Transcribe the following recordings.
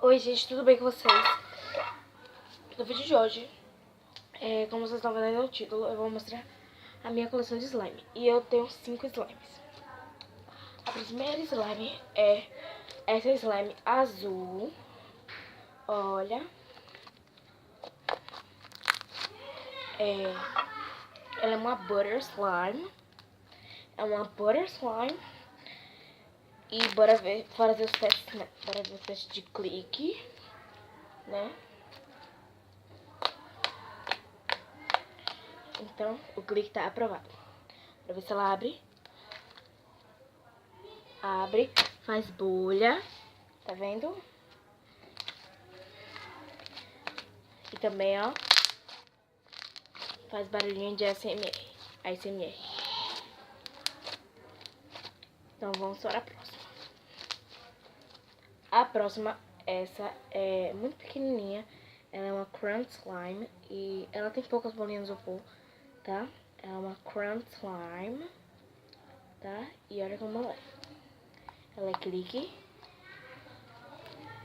Oi gente, tudo bem com vocês? No vídeo de hoje, como vocês estão vendo aí no título, eu vou mostrar a minha coleção de slime. E eu tenho 5 slimes. A primeira slime é essa slime azul. Olha. Ela é uma butter slime. É uma butter slime. E bora fazer os testes, né? Bora ver o teste de clique, né? Então, o clique tá aprovado. Pra ver se ela abre. Abre, faz bolha. Tá vendo? E também, ó, faz barulhinho de ASMR. Então, vamos para a próxima. A próxima, essa é muito pequenininha. Ela é uma crunch slime e ela tem poucas bolinhas de isopor, tá? Ela é uma crunch slime, tá? E olha como ela é. Ela é clique.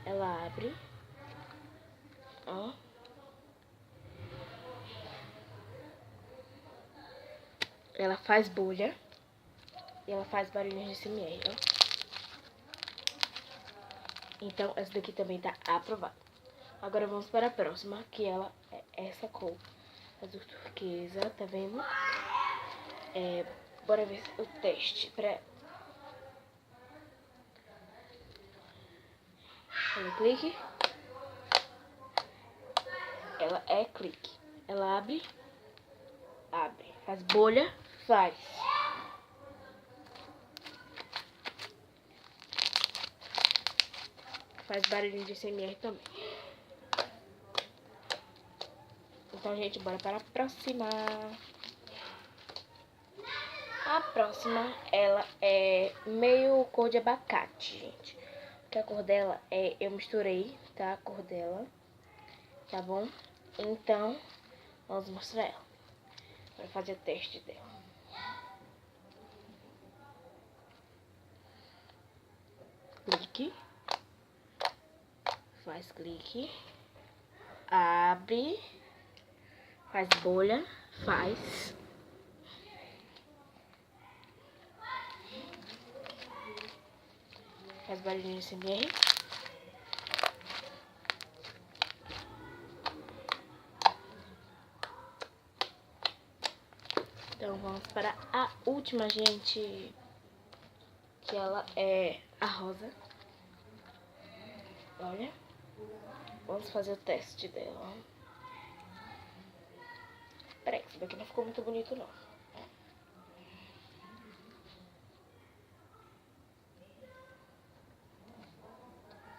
Ela abre. Ó. Ela faz bolha. E ela faz barulhinhos de ASMR, ó. Então, essa daqui também tá aprovada. Agora vamos para a próxima, que ela é essa cor, azul turquesa, tá vendo? Bora ver o teste pra ela. Ela é clique. Ela é clique. Ela abre. Abre. Faz bolha. Faz. Faz barulhinho de ASMR também. Então, gente, bora para a próxima. A próxima, ela é meio cor de abacate, gente. Porque a cor dela eu misturei, tá? A cor dela, tá bom? Então, vamos mostrar ela. Para fazer o teste dela. Clique. Faz clique. Abre. Faz bolha. Faz. Faz barulhinho de ASMR. Então vamos para a última, gente. Que ela é a rosa. Olha. Vamos fazer o teste dela. Peraí, isso daqui não ficou muito bonito, não.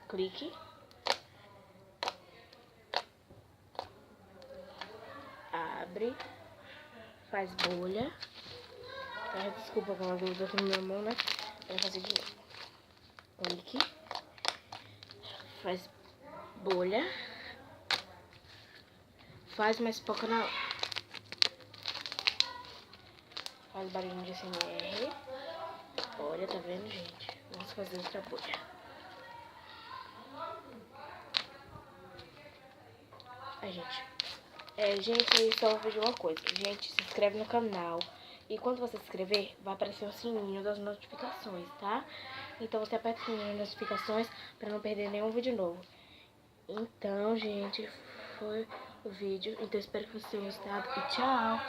Clique. Abre. Faz bolha. Desculpa com a dúvida aqui na minha mão, né? Vou fazer de novo. Clique. Faz bolha. Faz mais pouco na hora. Faz barulhinho de ASMR. Olha, tá vendo, gente? Vamos fazer outra bolha. Ai, gente. Gente, só vou pedir uma coisa. Gente, se inscreve no canal. E quando você se inscrever, vai aparecer o sininho das notificações, tá? Então você aperta o sininho das notificações pra não perder nenhum vídeo novo. Então, gente, foi o vídeo. Então espero que vocês tenham gostado e tchau!